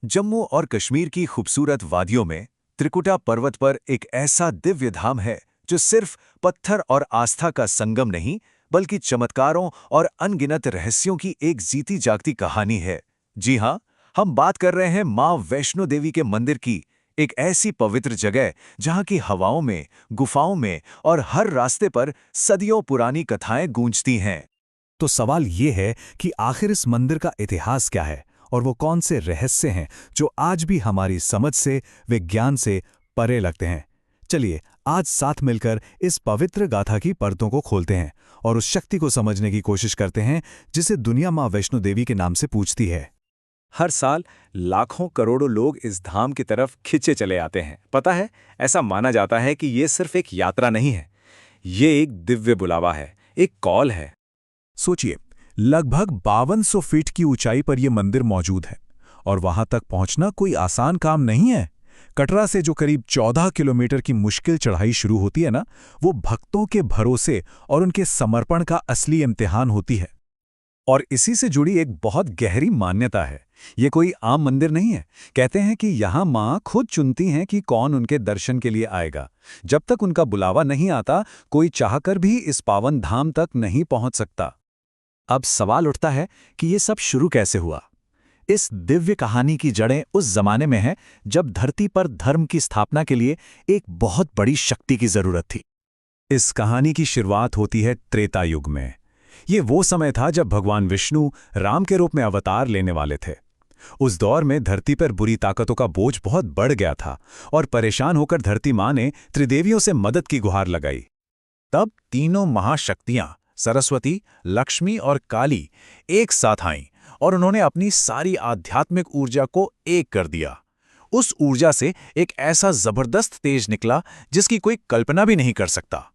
जम्मू और कश्मीर की खूबसूरत वादियों में त्रिकुटा पर्वत पर एक ऐसा दिव्य धाम है जो सिर्फ पत्थर और आस्था का संगम नहीं बल्कि चमत्कारों और अनगिनत रहस्यों की एक जीती जागती कहानी है। जी हाँ, हम बात कर रहे हैं माँ वैष्णो देवी के मंदिर की, एक ऐसी पवित्र जगह जहाँ की हवाओं में, गुफाओं में और हर रास्ते पर सदियों पुरानी कथाएं गूंजती हैं। तो सवाल ये है कि आखिर इस मंदिर का इतिहास क्या है और वो कौन से रहस्य हैं जो आज भी हमारी समझ से, विज्ञान से परे लगते हैं। चलिए आज साथ मिलकर इस पवित्र गाथा की परतों को खोलते हैं और उस शक्ति को समझने की कोशिश करते हैं जिसे दुनिया माँ वैष्णो देवी के नाम से पूजती है। हर साल लाखों करोड़ों लोग इस धाम की तरफ खिंचे चले आते हैं। पता है, ऐसा माना जाता है कि ये सिर्फ एक यात्रा नहीं है, ये एक दिव्य बुलावा है, एक कॉल है। सोचिए, लगभग 5200 फीट की ऊंचाई पर यह मंदिर मौजूद है और वहां तक पहुंचना कोई आसान काम नहीं है। कटरा से जो करीब 14 किलोमीटर की मुश्किल चढ़ाई शुरू होती है ना, वो भक्तों के भरोसे और उनके समर्पण का असली इम्तिहान होती है। और इसी से जुड़ी एक बहुत गहरी मान्यता है। ये कोई आम मंदिर नहीं है। कहते हैं कि यहाँ माँ खुद चुनती हैं कि कौन उनके दर्शन के लिए आएगा। जब तक उनका बुलावा नहीं आता, कोई चाहकर भी इस पावन धाम तक नहीं पहुंच सकता। अब सवाल उठता है कि ये सब शुरू कैसे हुआ। इस दिव्य कहानी की जड़ें उस जमाने में हैं जब धरती पर धर्म की स्थापना के लिए एक बहुत बड़ी शक्ति की जरूरत थी। इस कहानी की शुरुआत होती है त्रेता युग में। ये वो समय था जब भगवान विष्णु राम के रूप में अवतार लेने वाले थे। उस दौर में धरती पर बुरी ताकतों का बोझ बहुत बढ़ गया था और परेशान होकर धरती माँ ने त्रिदेवियों से मदद की गुहार लगाई। तब तीनों महाशक्तियां सरस्वती, लक्ष्मी और काली एक साथ आईं और उन्होंने अपनी सारी आध्यात्मिक ऊर्जा को एक कर दिया। उस ऊर्जा से एक ऐसा जबरदस्त तेज निकला जिसकी कोई कल्पना भी नहीं कर सकता,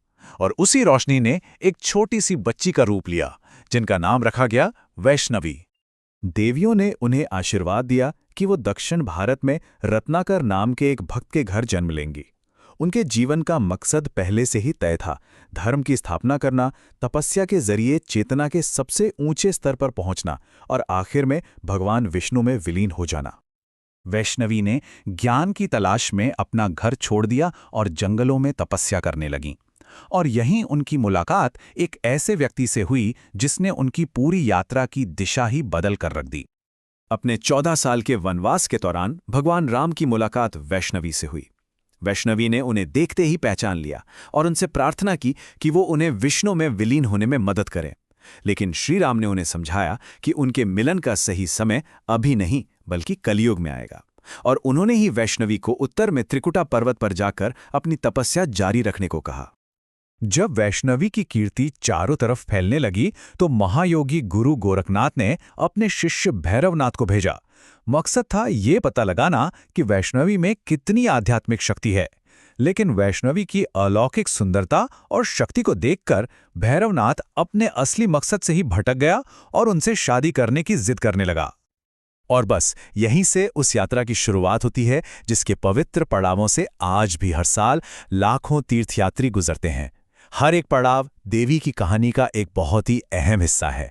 और उसी रोशनी ने एक छोटी सी बच्ची का रूप लिया जिनका नाम रखा गया वैष्णवी। देवियों ने उन्हें आशीर्वाद दिया कि वो दक्षिण भारत में रत्नाकर नाम के एक भक्त के घर जन्म लेंगी। उनके जीवन का मकसद पहले से ही तय था, धर्म की स्थापना करना, तपस्या के जरिए चेतना के सबसे ऊंचे स्तर पर पहुंचना और आखिर में भगवान विष्णु में विलीन हो जाना। वैष्णवी ने ज्ञान की तलाश में अपना घर छोड़ दिया और जंगलों में तपस्या करने लगीं। और यहीं उनकी मुलाकात एक ऐसे व्यक्ति से हुई जिसने उनकी पूरी यात्रा की दिशा ही बदल कर रख दी। अपने 14 साल के वनवास के दौरान भगवान राम की मुलाकात वैष्णवी से हुई। वैष्णवी ने उन्हें देखते ही पहचान लिया और उनसे प्रार्थना की कि वो उन्हें विष्णु में विलीन होने में मदद करें। लेकिन श्री राम ने उन्हें समझाया कि उनके मिलन का सही समय अभी नहीं बल्कि कलयुग में आएगा, और उन्होंने ही वैष्णवी को उत्तर में त्रिकुटा पर्वत पर जाकर अपनी तपस्या जारी रखने को कहा। जब वैष्णवी की कीर्ति चारों तरफ फैलने लगी तो महायोगी गुरु गोरखनाथ ने अपने शिष्य भैरवनाथ को भेजा। मकसद था ये पता लगाना कि वैष्णवी में कितनी आध्यात्मिक शक्ति है। लेकिन वैष्णवी की अलौकिक सुंदरता और शक्ति को देखकर भैरवनाथ अपने असली मकसद से ही भटक गया और उनसे शादी करने की जिद करने लगा। और बस यहीं से उस यात्रा की शुरुआत होती है जिसके पवित्र पड़ावों से आज भी हर साल लाखों तीर्थयात्री गुजरते हैं। हर एक पड़ाव देवी की कहानी का एक बहुत ही अहम हिस्सा है।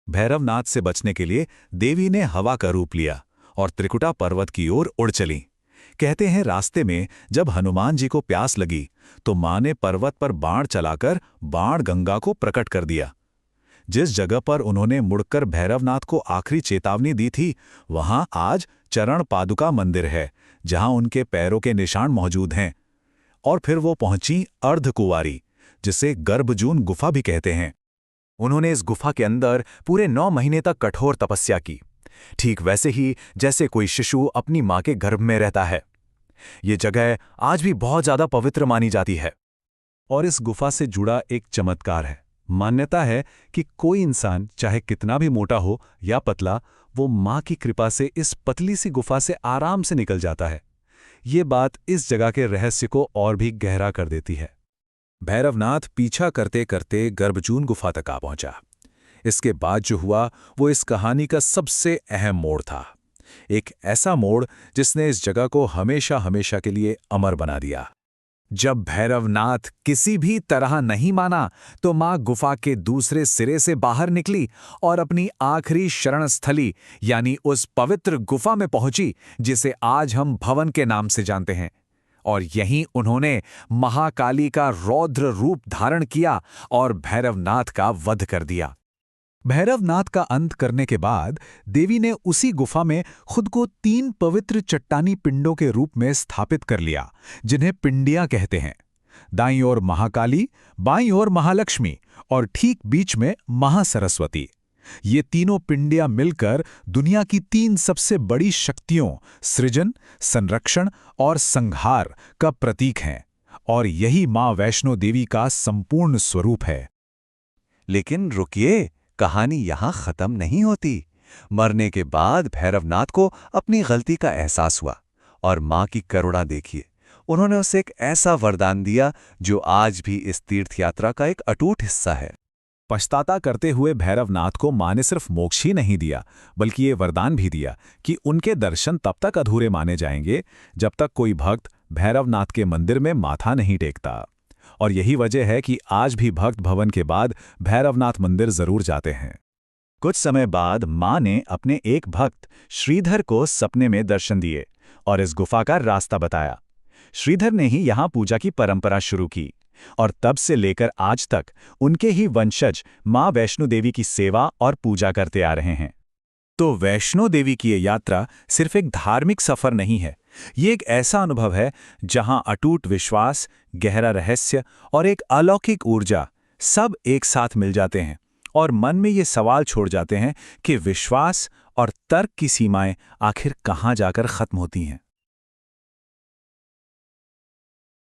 भैरवनाथ से बचने के लिए देवी ने हवा का रूप लिया और त्रिकुटा पर्वत की ओर उड़ चली। कहते हैं रास्ते में जब हनुमान जी को प्यास लगी तो मां ने पर्वत पर बाण चलाकर बाण गंगा को प्रकट कर दिया। जिस जगह पर उन्होंने मुड़कर भैरवनाथ को आखिरी चेतावनी दी थी, वहां आज चरण पादुका मंदिर है जहां उनके पैरों के निशान मौजूद हैं। और फिर वो पहुंची अर्धकुंवारी, जिसे गर्भजून गुफा भी कहते हैं। उन्होंने इस गुफा के अंदर पूरे 9 महीने तक कठोर तपस्या की, ठीक वैसे ही जैसे कोई शिशु अपनी मां के गर्भ में रहता है। ये जगह आज भी बहुत ज्यादा पवित्र मानी जाती है। और इस गुफा से जुड़ा एक चमत्कार है। मान्यता है कि कोई इंसान चाहे कितना भी मोटा हो या पतला, वो मां की कृपा से इस पतली सी गुफा से आराम से निकल जाता है। ये बात इस जगह के रहस्य को और भी गहरा कर देती है। भैरवनाथ पीछा करते करते गर्भजून गुफा तक आ पहुंचा। इसके बाद जो हुआ वो इस कहानी का सबसे अहम मोड़ था। एक ऐसा मोड़ जिसने इस जगह को हमेशा हमेशा के लिए अमर बना दिया। जब भैरवनाथ किसी भी तरह नहीं माना तो मां गुफा के दूसरे सिरे से बाहर निकली और अपनी आखिरी शरण स्थली यानी उस पवित्र गुफा में पहुंची जिसे आज हम भवन के नाम से जानते हैं। और यहीं उन्होंने महाकाली का रौद्र रूप धारण किया और भैरवनाथ का वध कर दिया। भैरवनाथ का अंत करने के बाद देवी ने उसी गुफा में खुद को 3 पवित्र चट्टानी पिंडों के रूप में स्थापित कर लिया, जिन्हें पिंडियां कहते हैं। दाईं ओर महाकाली, बाईं ओर महालक्ष्मी और ठीक बीच में महासरस्वती। ये तीनों पिंडियां मिलकर दुनिया की 3 सबसे बड़ी शक्तियों सृजन, संरक्षण और संहार का प्रतीक हैं, और यही मां वैष्णो देवी का संपूर्ण स्वरूप है। लेकिन रुकिए, कहानी यहां खत्म नहीं होती। मरने के बाद भैरवनाथ को अपनी गलती का एहसास हुआ और मां की करुणा देखिए। उन्होंने उसे एक ऐसा वरदान दिया जो आज भी इस तीर्थ यात्रा का एक अटूट हिस्सा है। पछताता करते हुए भैरवनाथ को मां ने सिर्फ मोक्ष ही नहीं दिया, बल्कि ये वरदान भी दिया कि उनके दर्शन तब तक अधूरे माने जाएंगे जब तक कोई भक्त भैरवनाथ के मंदिर में माथा नहीं टेकता। और यही वजह है कि आज भी भक्त भवन के बाद भैरवनाथ मंदिर जरूर जाते हैं। कुछ समय बाद मां ने अपने एक भक्त श्रीधर को सपने में दर्शन दिए और इस गुफा का रास्ता बताया। श्रीधर ने ही यहां पूजा की परंपरा शुरू की और तब से लेकर आज तक उनके ही वंशज मां वैष्णो देवी की सेवा और पूजा करते आ रहे हैं। तो वैष्णो देवी की ये यात्रा सिर्फ एक धार्मिक सफर नहीं है, ये एक ऐसा अनुभव है जहां अटूट विश्वास, गहरा रहस्य और एक अलौकिक ऊर्जा सब एक साथ मिल जाते हैं और मन में ये सवाल छोड़ जाते हैं कि विश्वास और तर्क की सीमाएं आखिर कहां जाकर खत्म होती हैं।